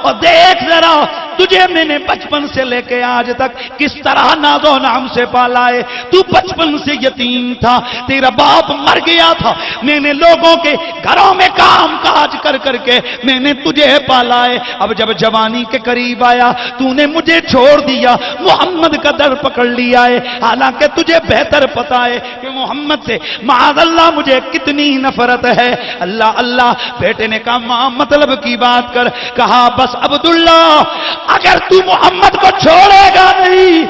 اور دیکھ ذرا تجھے میں نے بچپن سے لے کے آج تک کس طرح ناز و نام سے پالا ہے. تو بچپن سے یتیم تھا, تیرا باپ مر گیا تھا, میں نے لوگوں کے گھروں میں کام کاج کر کر کے میں نے تجھے پالا ہے. اب جب جوانی کے قریب آیا تو نے مجھے چھوڑ دیا, محمد کا در پکڑ لیا ہے, حالانکہ تجھے بہتر پتا ہے کہ محمد سے معاذ اللہ مجھے کتنی نفرت ہے. اللہ اللہ. بیٹے نے کہا ماں مطلب کی بات کر. کہا بس عبداللہ اگر تو محمد کو چھوڑے گا نہیں,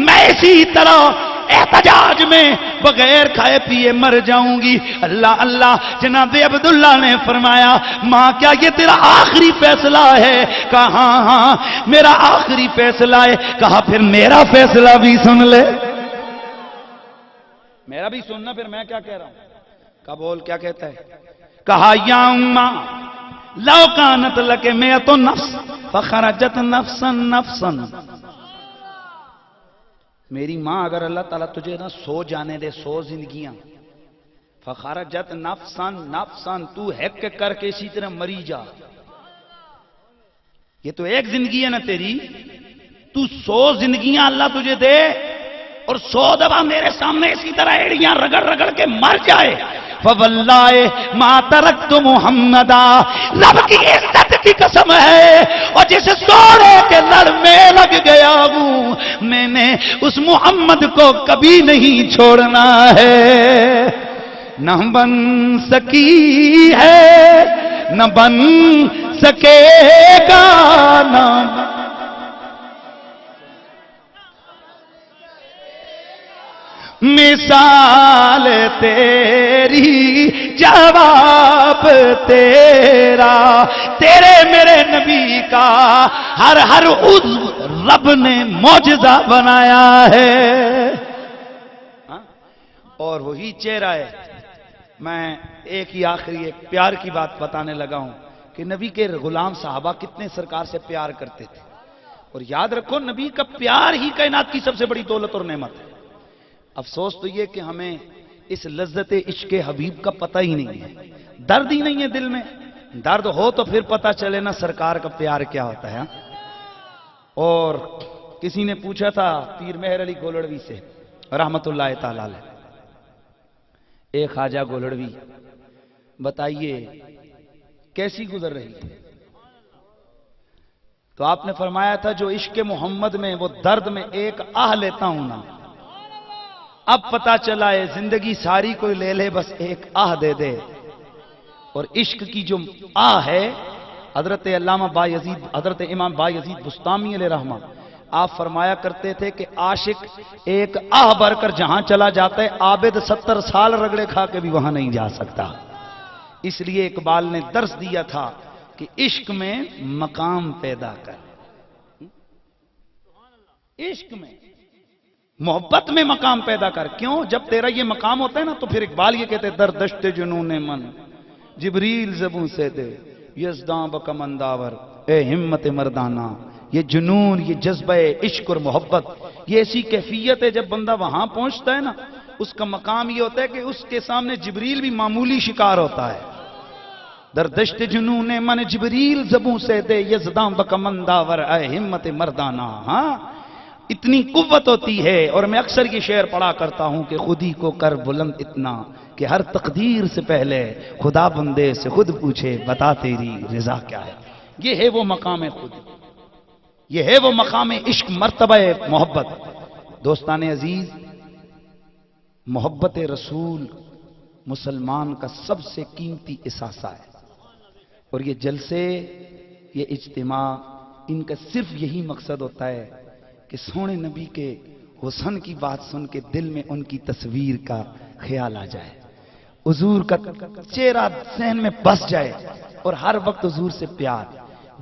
میں اسی طرح احتجاج میں بغیر کھائے پیے مر جاؤں گی. اللہ اللہ. جناب عبداللہ نے فرمایا ماں کیا یہ تیرا آخری فیصلہ ہے؟ کہا ہاں ہاں میرا آخری فیصلہ ہے. کہا پھر میرا فیصلہ بھی سن لے. میرا بھی سننا, پھر میں کیا کہہ رہا ہوں. کہا بول کیا کہتا ہے. کہا یا اماں لو کانت لکے میں تو نفس فخرجت نفسا نفسا. میری ماں اگر اللہ تعالیٰ تجھے نہ سو جانے دے 100 زندگیاں, فخرجت نفسا نفسا, تو ہیک کر کے اسی طرح مری جا. یہ تو ایک زندگی ہے نا تیری, تو 100 زندگیاں اللہ تجھے دے اور 100 دفعہ میرے سامنے اسی طرح ایڑیاں رگڑ رگڑ کے مر جائے. فواللہ ما ترکت محمدا, رب کی عزت کی قسم ہے اور جس سونے کے لڑ میں لگ گیا ہوں میں نے اس محمد کو کبھی نہیں چھوڑنا ہے. نہ بن سکی ہے نہ بن سکے گا, نہ مثال تیری جواب تیرا, تیرے میرے نبی کا ہر عضو رب نے معجزہ بنایا ہے. اور وہی چہرہ ہے. میں ایک ہی آخری ایک پیار کی بات بتانے لگا ہوں کہ نبی کے غلام صحابہ کتنے سرکار سے پیار کرتے تھے. اور یاد رکھو نبی کا پیار ہی کائنات کی سب سے بڑی دولت اور نعمت ہے. افسوس تو یہ کہ ہمیں اس لذت عشق حبیب کا پتہ ہی نہیں ہے, درد ہی نہیں ہے دل میں. درد ہو تو پھر پتہ چلے نا سرکار کا پیار کیا ہوتا ہے. اور کسی نے پوچھا تھا پیر مہر علی گولڑوی سے رحمت اللہ تعالی علیہ, اے خواجہ گولڑوی بتائیے کیسی گزر رہی ہے؟ تو آپ نے فرمایا تھا جو عشق محمد میں وہ درد میں ایک آہ لیتا ہوں نا, اب پتا چلا ہے زندگی ساری کوئی لے لے بس ایک آہ دے دے. اور عشق کی جو آہ ہے, حضرت علامہ بایزید حضرت امام بایزید بستامی علیہ رحمہ آپ فرمایا کرتے تھے کہ عاشق ایک آہ بھر کر جہاں چلا جاتا ہے عابد 70 سال رگڑے کھا کے بھی وہاں نہیں جا سکتا. اس لیے اقبال نے درس دیا تھا کہ عشق میں مقام پیدا کر, عشق میں محبت میں مقام پیدا کر. کیوں؟ جب تیرا یہ مقام ہوتا ہے نا تو پھر اقبال یہ کہتے ہیں در دشت جنون من جبریل زبوں سے دے یزداں بکمنداور, اے ہمت مردانہ. یہ جنون, یہ جذبہ عشق اور محبت, یہ ایسی کیفیت ہے جب بندہ وہاں پہنچتا ہے نا اس کا مقام یہ ہوتا ہے کہ اس کے سامنے جبریل بھی معمولی شکار ہوتا ہے. در دشت جنون من جبریل زبوں سے دے یزداں بکمنداور, اے ہمت مردانہ. ہاں اتنی قوت ہوتی ہے. اور میں اکثر یہ شعر پڑھا کرتا ہوں کہ خودی کو کر بلند اتنا کہ ہر تقدیر سے پہلے خدا بندے سے خود پوچھے بتا تیری رضا کیا ہے. یہ ہے وہ مقام خود, یہ ہے وہ مقام عشق, مرتبہ محبت. دوستان عزیز, محبت رسول مسلمان کا سب سے قیمتی اثاثہ ہے. اور یہ جلسے, یہ اجتماع, ان کا صرف یہی مقصد ہوتا ہے کہ سونے نبی کے حسن کی بات سن کے دل میں ان کی تصویر کا خیال آ جائے, حضور کا چہرہ ذہن میں بس جائے اور ہر وقت حضور سے پیار.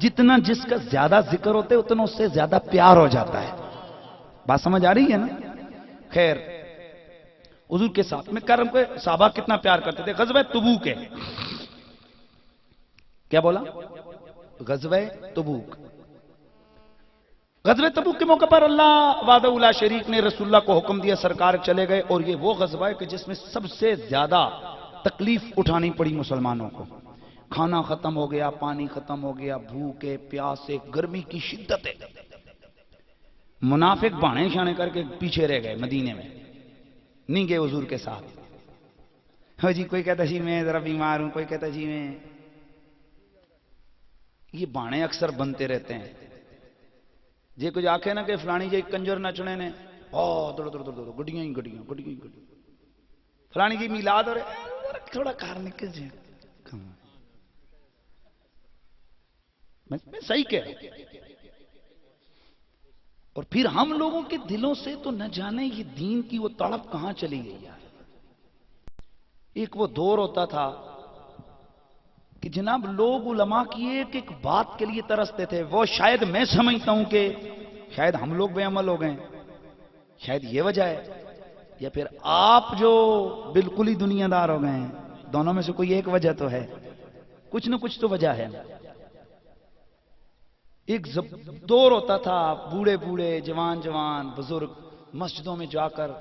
جتنا جس کا زیادہ ذکر ہوتا ہے اتنا اس سے زیادہ پیار ہو جاتا ہے. بات سمجھ آ رہی ہے نا؟ خیر, حضور کے ساتھ میں کرم کے صحابہ کتنا پیار کرتے تھے. غزوہ تبوک ہے, کیا بولا؟ غزوہ تبوک. غزوہ تبوک کے موقع پر اللہ وحدہ لا شریک نے رسول اللہ کو حکم دیا, سرکار چلے گئے. اور یہ وہ غزوہ ہے کہ جس میں سب سے زیادہ تکلیف اٹھانی پڑی مسلمانوں کو. کھانا ختم ہو گیا، پانی ختم ہو گیا، بھوکے پیاسے، گرمی کی شدت ہے، منافق بانے شانے کر کے پیچھے رہ گئے، مدینے میں نہیں گئے حضور کے ساتھ. ہاں جی، کوئی کہتا جی میں ذرا بیمار ہوں، کوئی کہتا جی میں. یہ بانے اکثر بنتے رہتے ہیں. جی کچھ آکھے نا کہ فلانی جی کنجر نچنے نے، گڈیاں ہی گڈیاں گڈیاں ہی گڈیاں، فلانی جی میلاد ہو رہے تھوڑا کار نکل جائے. میں صحیح کہہ رہا ہوں. اور پھر ہم لوگوں کے دلوں سے تو نہ جانے یہ دین کی وہ تڑپ کہاں چلی گئی یار. ایک وہ دور ہوتا تھا کہ جناب لوگ علماء کی ایک بات کے لیے ترستے تھے. وہ شاید میں سمجھتا ہوں کہ شاید ہم لوگ بے عمل ہو گئے، شاید یہ وجہ ہے، یا پھر آپ جو بالکل ہی دنیا دار ہو گئے ہیں. دونوں میں سے کوئی ایک وجہ تو ہے، کچھ نہ کچھ تو وجہ ہے. ایک دور ہوتا تھا، بوڑھے بوڑھے جوان جوان بزرگ مسجدوں میں جا کر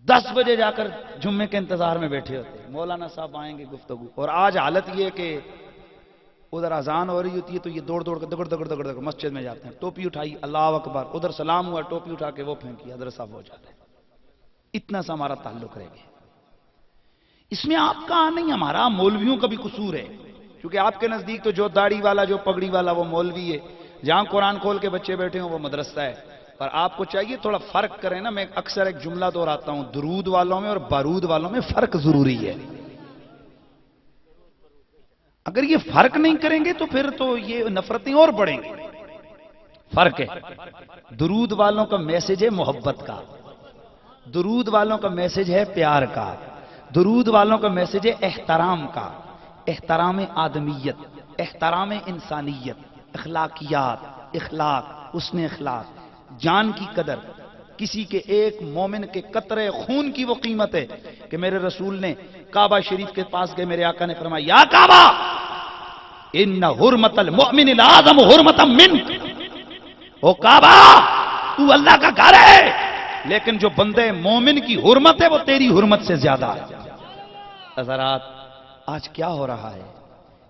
10 بجے جا کر جمعے کے انتظار میں بیٹھے ہوتے، مولانا صاحب آئیں گے گفتگو. اور آج حالت یہ کہ ادھر اذان ہو رہی ہوتی ہے تو یہ دوڑ دوڑ کر دگڑ دگڑ دگڑ دگڑ مسجد میں جاتے ہیں، ٹوپی اٹھائی اللہ اکبر، ادھر سلام ہوا ٹوپی اٹھا کے وہ پھینکی حضرت صاحب ہو جاتے ہیں. اتنا سا ہمارا تعلق رہ گیا. اس میں آپ کا نہیں، ہمارا مولویوں کا بھی قصور ہے، کیونکہ آپ کے نزدیک تو جو داڑھی والا جو پگڑی والا وہ مولوی ہے، جہاں قرآن کھول کے بچے بیٹھے ہوں وہ مدرسہ ہے. پر آپ کو چاہیے تھوڑا فرق کریں نا. میں اکثر ایک جملہ دہراتا ہوں، درود والوں میں اور بارود والوں میں فرق ضروری ہے. اگر یہ فرق نہیں کریں گے تو پھر تو یہ نفرتیں اور بڑھیں گی. فرق ہے. درود والوں کا میسج ہے محبت کا، درود والوں کا میسج ہے پیار کا، درود والوں کا میسج ہے احترام کا، احترام آدمیت، احترام انسانیت، اخلاقیات، اخلاق، حسن اخلاق، جان کی قدر. کسی کے ایک مومن کے قطرے خون کی وہ قیمت ہے کہ میرے رسول نے کعبہ شریف کے پاس گئے، میرے آقا نے فرمایا یا کعبہ ان حرمت المؤمن الاعظم حرمتا منک. او کعبہ تو اللہ کا گھر ہے، لیکن جو بندے مومن کی حرمت ہے وہ تیری حرمت سے زیادہ ہے. حضرات آج کیا ہو رہا ہے؟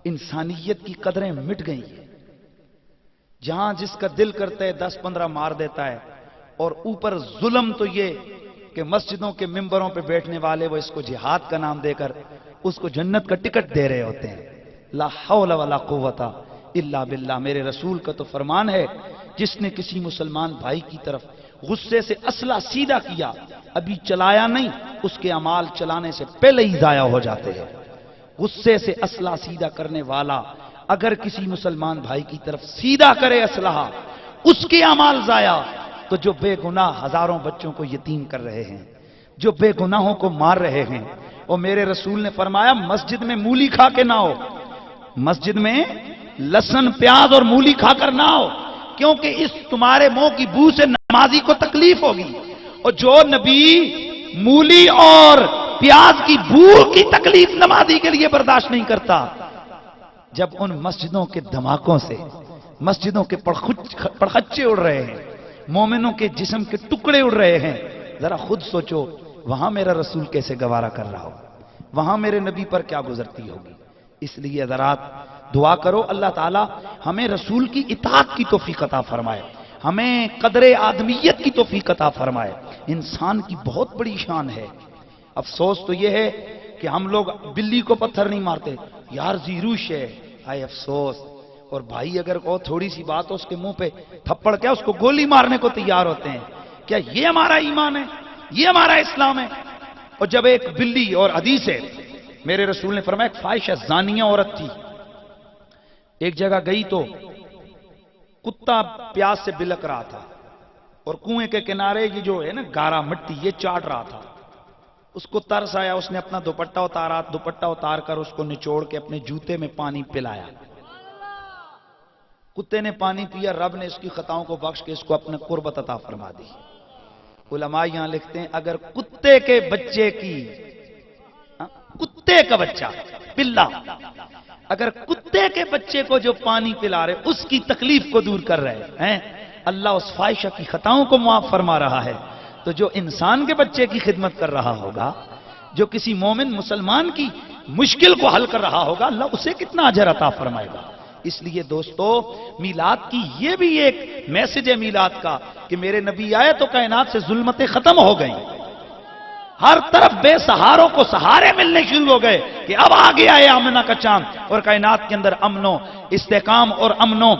انسانیت کی قدریں مٹ گئی ہیں. جہاں جس کا دل کرتا ہے 10-15 مار دیتا ہے. اور اوپر ظلم تو یہ کہ مسجدوں کے ممبروں پہ بیٹھنے والے وہ اس کو جہاد کا نام دے کر اس کو جنت کا ٹکٹ دے رہے ہوتے ہیں. لا حول ولا قوت الا باللہ. میرے رسول کا تو فرمان ہے، جس نے کسی مسلمان بھائی کی طرف غصے سے اسلحہ سیدھا کیا، ابھی چلایا نہیں، اس کے اعمال چلانے سے پہلے ہی ضائع ہو جاتے ہیں. غصے سے اسلحہ سیدھا کرنے والا اگر کسی مسلمان بھائی کی طرف سیدھا کرے اسلحہ، اس کے اعمال ضائع. تو جو بے گناہ ہزاروں بچوں کو یتیم کر رہے ہیں، جو بے گناہوں کو مار رہے ہیں، اور میرے رسول نے فرمایا مسجد میں مولی کھا کے نہ ہو، مسجد میں لہسن پیاز اور مولی کھا کر نہ ہو، کیونکہ اس تمہارے منہ کی بو سے نمازی کو تکلیف ہوگی. اور جو نبی مولی اور پیاز کی بو کی تکلیف نمازی کے لیے برداشت نہیں کرتا، جب ان مسجدوں کے دھماکوں سے مسجدوں کے پڑخچے اڑ رہے ہیں، مومنوں کے جسم کے ٹکڑے اڑ رہے ہیں، ذرا خود سوچو وہاں میرا رسول کیسے گوارا کر رہا ہو، وہاں میرے نبی پر کیا گزرتی ہوگی. اس لیے حضرات دعا کرو اللہ تعالی ہمیں رسول کی اطاعت کی توفیق عطا فرمائے، ہمیں قدر آدمیت کی توفیق عطا فرمائے. انسان کی بہت بڑی شان ہے. افسوس تو یہ ہے کہ ہم لوگ بلی کو پتھر نہیں مارتے، یار زیروش ہے، ہائے افسوس. اور بھائی اگر کو تھوڑی سی بات ہو اس کے منہ پہ تھپڑ کیا اس کو گولی مارنے کو تیار ہوتے ہیں. کیا یہ ہمارا ایمان ہے؟ یہ ہمارا اسلام ہے؟ اور جب ایک بلی، اور حدیث ہے میرے رسول نے فرمایا ایک فاحشہ زانیہ عورت تھی، ایک جگہ گئی تو کتا پیاس سے بلک رہا تھا اور کنویں کے کنارے یہ جو ہے نا گارا مٹی یہ چاٹ رہا تھا. اس کو ترس آیا، اس نے اپنا دوپٹہ اتارا، دوپٹہ اتار کر اس کو نچوڑ کے اپنے جوتے میں پانی پلایا. کتے نے پانی پیا، رب نے اس کی خطاؤں کو بخش کے اس کو اپنے قربت عطا فرما دی. علماء یہاں لکھتے ہیں اگر کتے کے بچے کی، کتے کا بچہ پلا، اگر کتے کے بچے کو جو پانی پلا رہے اس کی تکلیف کو دور کر رہے ہیں، اللہ اس فاحشہ کی خطاؤں کو معاف فرما رہا ہے، تو جو انسان کے بچے کی خدمت کر رہا ہوگا، جو کسی مومن مسلمان کی مشکل کو حل کر رہا ہوگا، اللہ اسے کتنا اجر عطا فرمائے گا۔ اس لیے دوستو، میلاد کی یہ بھی ایک میسج ہے میلاد کا کہ میرے نبی آئے تو کائنات سے ظلمتیں ختم ہو گئیں، ہر طرف بے سہاروں کو سہارے ملنے شروع ہو گئے کہ اب آ گیا ہے آمنہ کا چاند، اور کائنات کے اندر امن و استحکام اور امن و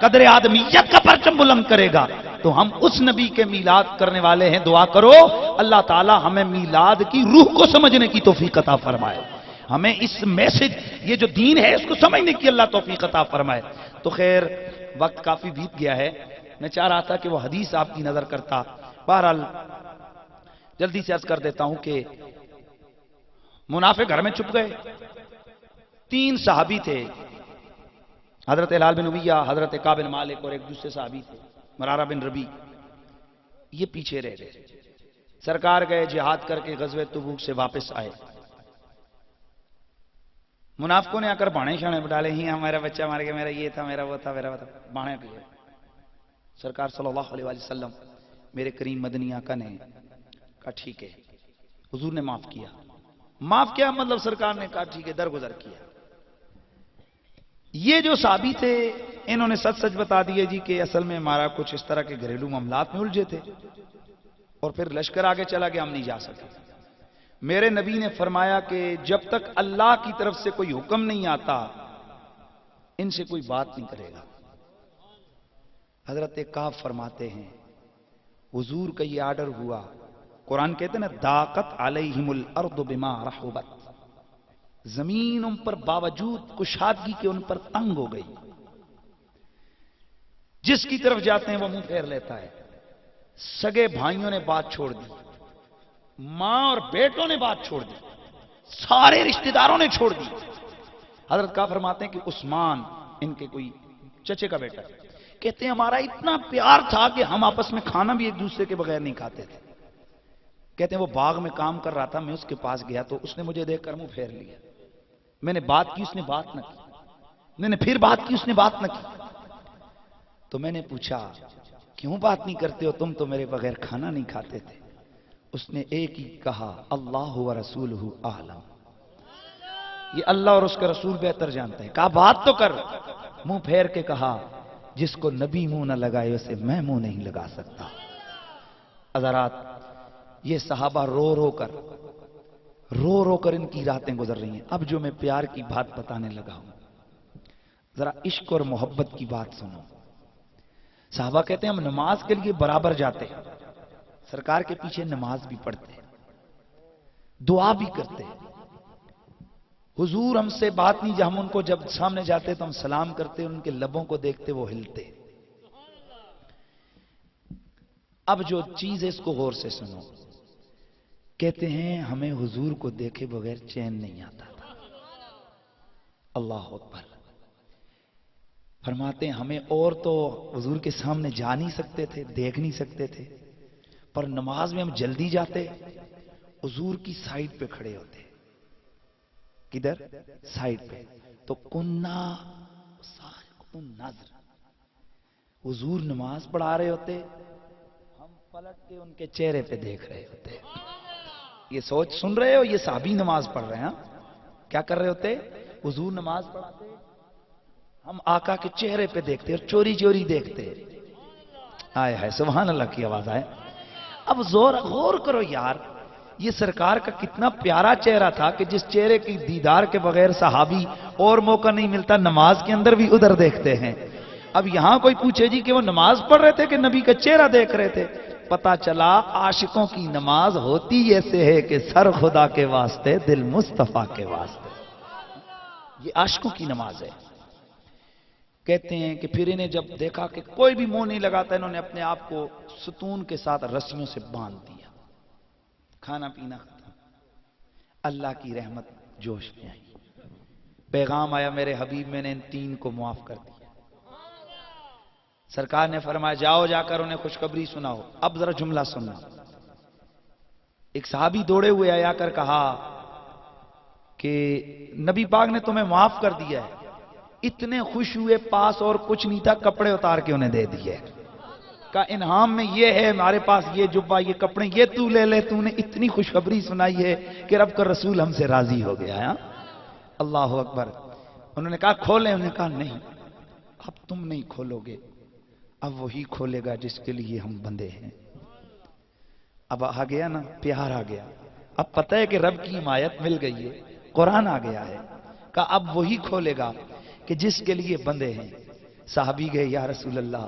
قدر آدمیت کا پرچم بلند کرے گا۔ تو ہم اس نبی کے میلاد کرنے والے ہیں، دعا کرو اللہ تعالی ہمیں میلاد کی روح کو سمجھنے کی توفیق عطا فرمائے، ہمیں اس میسج، یہ جو دین ہے اس کو سمجھنے کی اللہ توفیق عطا فرمائے۔ تو خیر وقت کافی بیت گیا ہے، میں چاہ رہا تھا کہ وہ حدیث آپ کی نظر کرتا، بہرحال جلدی سے عرض کر دیتا ہوں کہ منافق گھر میں چھپ گئے، 3 صحابی تھے، حضرت ہلال بن امیہ، حضرت کعب بن مالک اور ایک دوسرے صحابی تھے مرارہ بن ربیع، یہ پیچھے رہ گئے۔ سرکار گئے جہاد کر کے غزوہ تبوک سے واپس آئے، منافقوں نے آ کر بانے شانے ڈالے، ہی ہمارا بچہ مار گیا، میرا یہ تھا، میرا وہ تھا، میرا وہ تھا، بانے پیے۔ سرکار صلی اللہ علیہ وسلم میرے کریم مدنی آقا نے کہا ٹھیک ہے، حضور نے معاف کیا، معاف کیا مطلب سرکار نے کہا ٹھیک ہے، درگزر کیا۔ یہ جو صحابی تھے انہوں نے سچ سچ بتا دیے جی کہ اصل میں ہمارا کچھ اس طرح کے گھریلو معاملات میں الجھے تھے، اور پھر لشکر آگے چلا گیا، ہم نہیں جا سکے۔ میرے نبی نے فرمایا کہ جب تک اللہ کی طرف سے کوئی حکم نہیں آتا ان سے کوئی بات نہیں کرے گا۔ حضرت کعب فرماتے ہیں حضور کا یہ آرڈر ہوا، قرآن کہتے ہیں نا ضاقت علیہم الارض بما رحبت، زمین ان پر باوجود کشادگی کے ان پر تنگ ہو گئی، جس کی طرف جاتے ہیں وہ منہ پھیر لیتا ہے۔ سگے بھائیوں نے بات چھوڑ دی، ماں اور بیٹوں نے بات چھوڑ دی، سارے رشتہ داروں نے چھوڑ دی۔ حضرت کا فرماتے ہیں کہ عثمان ان کے کوئی چچے کا بیٹا کہتے ہیں ہمارا اتنا پیار تھا کہ ہم آپس میں کھانا بھی ایک دوسرے کے بغیر نہیں کھاتے تھے۔ کہتے ہیں وہ باغ میں کام کر رہا تھا، میں اس کے پاس گیا تو اس نے مجھے دیکھ کر منہ پھیر لیا، میں نے بات کی اس نے بات نہ کی، میں نے پھر بات کی اس نے بات نہ کی، تو میں نے پوچھا کیوں بات نہیں کرتے ہو، تم تو میرے بغیر کھانا نہیں کھاتے تھے۔ اس نے ایک ہی کہا اللہ و رسولہ اعلم، یہ اللہ اور اس کا رسول بہتر جانتے ہیں۔ کہا بات تو کر، منہ پھیر کے کہا جس کو نبی منہ نہ لگائے اسے میں منہ نہیں لگا سکتا۔ حضرات یہ صحابہ رو رو کر ان کی راتیں گزر رہی ہیں۔ اب جو میں پیار کی بات بتانے لگا ہوں، ذرا عشق اور محبت کی بات سنو۔ صحابہ کہتے ہیں ہم نماز کے لیے برابر جاتے، سرکار کے پیچھے نماز بھی پڑھتے، دعا بھی کرتے۔ حضور ہم سے بات نہیں، ہم ان کو جب سامنے جاتے تو ہم سلام کرتے، ان کے لبوں کو دیکھتے وہ ہلتے۔ اب جو چیز ہے اس کو غور سے سنو۔ کہتے ہیں ہمیں حضور کو دیکھے بغیر چین نہیں آتا تھا۔ اللہ اکبر۔ فرماتے ہیں ہمیں اور تو حضور کے سامنے جا نہیں سکتے تھے، دیکھ نہیں سکتے تھے، پر نماز میں ہم جلدی جاتے، حضور کی سائیڈ پہ کھڑے ہوتے۔ کدھر؟ سائیڈ پہ۔ تو کننا سارقۃ النظر، حضور نماز پڑھا رہے ہوتے، ہم پلٹ کے ان کے چہرے پہ دیکھ رہے ہوتے۔ یہ سوچ سن رہے ہو، یہ صحابی نماز پڑھ رہے ہیں، کیا کر رہے ہوتے؟ حضور نماز پڑھاتے، ہم آقا کے چہرے پہ دیکھتے اور چوری چوری دیکھتے۔ آئے ہائے سبحان اللہ کی آواز آئے۔ اب غور کرو یار، یہ سرکار کا کتنا پیارا چہرہ تھا کہ جس چہرے کی دیدار کے بغیر صحابی اور موقع نہیں ملتا، نماز کے اندر بھی ادھر دیکھتے ہیں۔ اب یہاں کوئی پوچھے جی کہ وہ نماز پڑھ رہے تھے کہ نبی کا چہرہ دیکھ رہے تھے؟ پتا چلا عاشقوں کی نماز ہوتی ایسے ہے کہ سر خدا کے واسطے دل مصطفیٰ کے واسطے، یہ عاشقوں کی نماز ہے۔ کہتے ہیں کہ پھر انہیں جب دیکھا کہ کوئی بھی منہ نہیں لگاتا، انہوں نے اپنے آپ کو ستون کے ساتھ رسیوں سے باندھ دیا، کھانا پینا ختم، اللہ کی رحمت جوش میں آئی، پیغام آیا میرے حبیب میں نے ان 3 کو معاف کر دیا۔ سرکار نے فرمایا جاؤ جا کر انہیں خوشخبری سناؤ۔ اب ذرا جملہ سننا، ایک صحابی دوڑے ہوئے آیا کر کہا کہ نبی پاک نے تمہیں معاف کر دیا ہے۔ اتنے خوش ہوئے، پاس اور کچھ نہیں تھا، کپڑے اتار کے انہیں دے دیے۔ کہا انعام میں یہ ہے، ہمارے پاس یہ جبہ، یہ کپڑے، یہ تو لے لے، تو نے اتنی خوشخبری سنائی ہے کہ رب کا رسول ہم سے راضی ہو گیا ہے۔ اللہ اکبر۔ انہوں نے کہا کھولیں، انہوں نے کہا نہیں، اب تم نہیں کھولو گے، اب وہی کھولے گا جس کے لیے ہم بندے ہیں۔ اب آ گیا نا، پیار آ گیا، اب پتہ ہے کہ رب کی حمایت مل گئی ہے، قرآن آ گیا ہے۔ کہا اب وہی کھولے گا کہ جس کے لیے بندے ہیں۔ صحابی گئے، یا رسول اللہ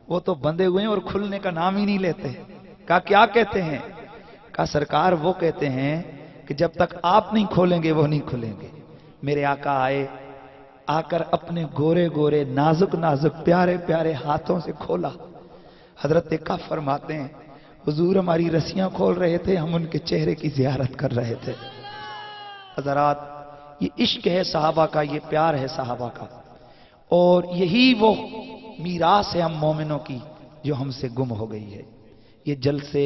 وہ تو بندے ہوئے ہیں اور کھلنے کا نام ہی نہیں لیتے۔ کہا کیا کہتے ہیں؟ کہا سرکار وہ کہتے ہیں کہ جب تک آپ نہیں کھولیں گے وہ نہیں کھلیں گے۔ میرے آقا آئے، آ کر اپنے گورے گورے نازک نازک پیارے پیارے ہاتھوں سے کھولا۔ حضرت کعب فرماتے ہیں حضور ہماری رسیاں کھول رہے تھے، ہم ان کے چہرے کی زیارت کر رہے تھے۔ حضرات یہ عشق ہے صحابہ کا، یہ پیار ہے صحابہ کا، اور یہی وہ میراث ہے ہم مومنوں کی جو ہم سے گم ہو گئی ہے۔ یہ جلسے،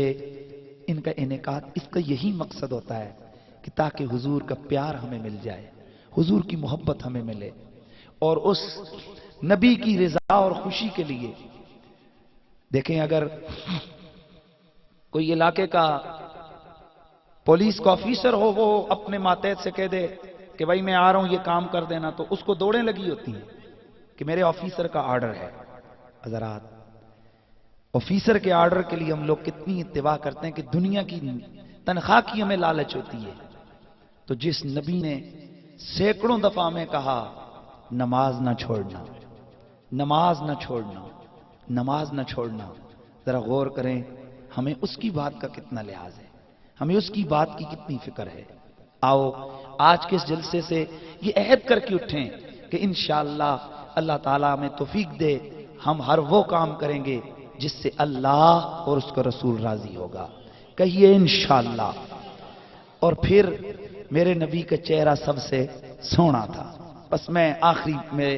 ان کا انعقاد، اس کا یہی مقصد ہوتا ہے کہ تاکہ حضور کا پیار ہمیں مل جائے، حضور کی محبت ہمیں ملے، اور اس نبی کی رضا اور خوشی کے لیے۔ دیکھیں اگر کوئی علاقے کا پولیس کا آفیسر ہو، وہ اپنے ماتحت سے کہہ دے کہ بھائی میں آ رہا ہوں یہ کام کر دینا، تو اس کو دوڑیں لگی ہوتی ہیں کہ میرے آفیسر کا آرڈر ہے۔ حضرات آفیسر کے آرڈر کے لیے ہم لوگ کتنی اتباع کرتے ہیں کہ دنیا کی تنخواہ کی ہمیں لالچ ہوتی ہے۔ تو جس نبی نے سینکڑوں دفعہ میں کہا نماز نہ چھوڑنا، نماز نہ چھوڑنا، نماز نہ چھوڑنا، ذرا غور کریں ہمیں اس کی بات کا کتنا لحاظ ہے، ہمیں اس کی بات کی کتنی فکر ہے۔ آؤ آج کے اس جلسے سے یہ عہد کر کے اٹھیں کہ انشاءاللہ اللہ تعالیٰ ہمیں توفیق دے، ہم ہر وہ کام کریں گے جس سے اللہ اور اس کا رسول راضی ہوگا۔ کہیے انشاءاللہ۔ اور پھر میرے نبی کا چہرہ سب سے سونا تھا۔ بس میں آخری میں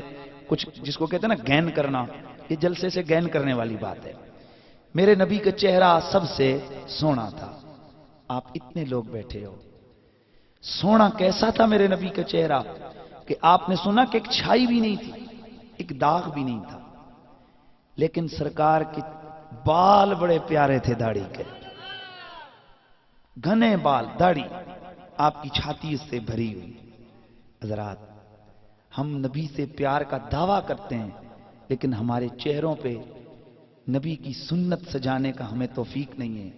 کچھ جس کو کہتے ہیں نا گین کرنا، یہ جلسے سے گین کرنے والی بات ہے۔ میرے نبی کا چہرہ سب سے سونا تھا۔ آپ اتنے لوگ بیٹھے ہو، سونا کیسا تھا میرے نبی کا چہرہ کہ آپ نے سنا کہ ایک چھائی بھی نہیں تھی، ایک داغ بھی نہیں تھا، لیکن سرکار کے بال بڑے پیارے تھے، داڑھی کے گھنے بال، داڑھی آپ کی چھاتی اس سے بھری ہوئی۔ حضرات ہم نبی سے پیار کا دعویٰ کرتے ہیں، لیکن ہمارے چہروں پہ نبی کی سنت سجانے کا ہمیں توفیق نہیں ہے،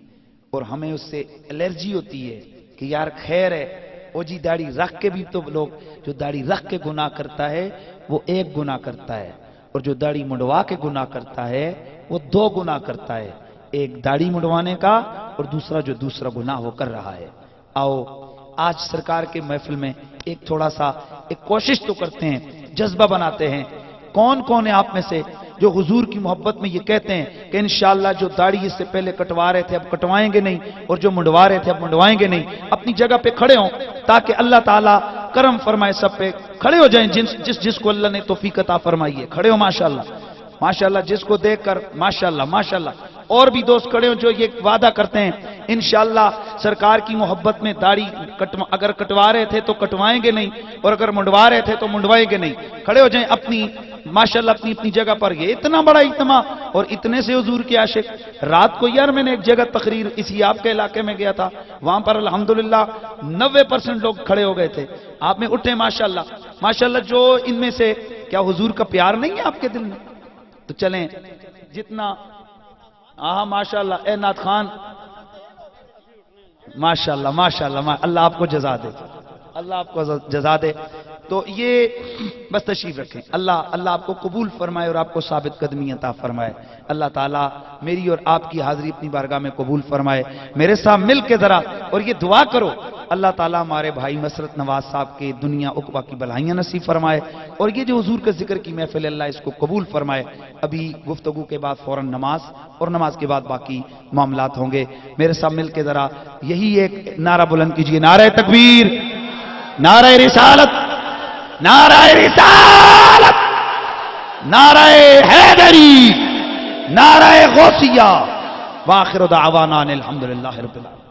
اور ہمیں اس سے الرجی ہوتی ہے کہ یار خیر ہے وہ جی داڑھی رکھ کے بھی، تو لوگ جو داڑھی رکھ کے گناہ کرتا ہے وہ ایک گناہ کرتا ہے، اور جو داڑھی منڈوا کے گناہ کرتا ہے وہ دو گناہ کرتا ہے، ایک داڑھی منڈوانے کا اور دوسرا جو دوسرا گناہ وہ کر رہا ہے۔ آؤ آج سرکار کے محفل میں ایک تھوڑا سا ایک کوشش تو کرتے ہیں، جذبہ بناتے ہیں۔ کون کون ہے آپ میں سے جو حضور کی محبت میں یہ کہتے ہیں کہ انشاءاللہ جو داڑھی اس سے پہلے کٹوا رہے تھے اب کٹوائیں گے نہیں، اور جو منڈوا رہے تھے اب منڈوائیں گے نہیں؟ اپنی جگہ پہ کھڑے ہوں تاکہ اللہ تعالیٰ کرم فرمائے، سب پہ کھڑے ہو جائیں جس کو اللہ نے توفیق عطا فرمائی ہے۔ کھڑے ہو ماشاءاللہ، ماشاءاللہ، جس کو دیکھ کر ماشاءاللہ ماشاءاللہ۔ اور بھی دوست کھڑے ہوں جو یہ وعدہ کرتے ہیں انشاءاللہ سرکار کی محبت میں داڑھی اگر کٹوا رہے تھے تو کٹوائیں گے نہیں، اور اگر منڈوا رہے تھے تو منڈوائیں گے نہیں۔ کھڑے ہو جائیں اپنی ماشاءاللہ اپنی اپنی جگہ پر۔ یہ اتنا بڑا اجتماع اور اتنے سے حضور کے عاشق۔ رات کو یار میں نے ایک جگہ تقریر اسی آپ کے علاقے میں گیا تھا، وہاں پر الحمدللہ 90% لوگ کھڑے ہو گئے تھے۔ آپ میں اٹھے ماشاءاللہ ماشاءاللہ۔ جو ان میں سے کیا حضور کا پیار نہیں ہے آپ کے دل میں؟ تو چلیں جتنا ماشاءاللہ۔ اے نعت خان ماشاءاللہ ماشاءاللہ، اللہ آپ کو جزا دے، اللہ آپ کو جزا دے۔ تو یہ بس تشریف رکھیں، اللہ آپ کو قبول فرمائے اور آپ کو ثابت قدمی عطا فرمائے۔ اللہ تعالیٰ میری اور آپ کی حاضری اپنی بارگاہ میں قبول فرمائے۔ میرے ساتھ مل کے ذرا اور یہ دعا کرو، اللہ تعالیٰ ہمارے بھائی مسرت نواز صاحب کے دنیا عقبہ کی بلائیاں نصیب فرمائے، اور یہ جو حضور کا ذکر کی محفل اللہ اس کو قبول فرمائے۔ ابھی گفتگو کے بعد فوراً نماز، اور نماز کے بعد باقی معاملات ہوں گے۔ میرے ساتھ مل کے ذرا یہی ایک نعرہ بلند کیجئے، نعرہ تکبیر، نعرہ رسالت، نعرہ رسالت، نعرہ حیدری، نعرہ غوثیہ، وآخر دعوانا الحمدللہ رب العالمین۔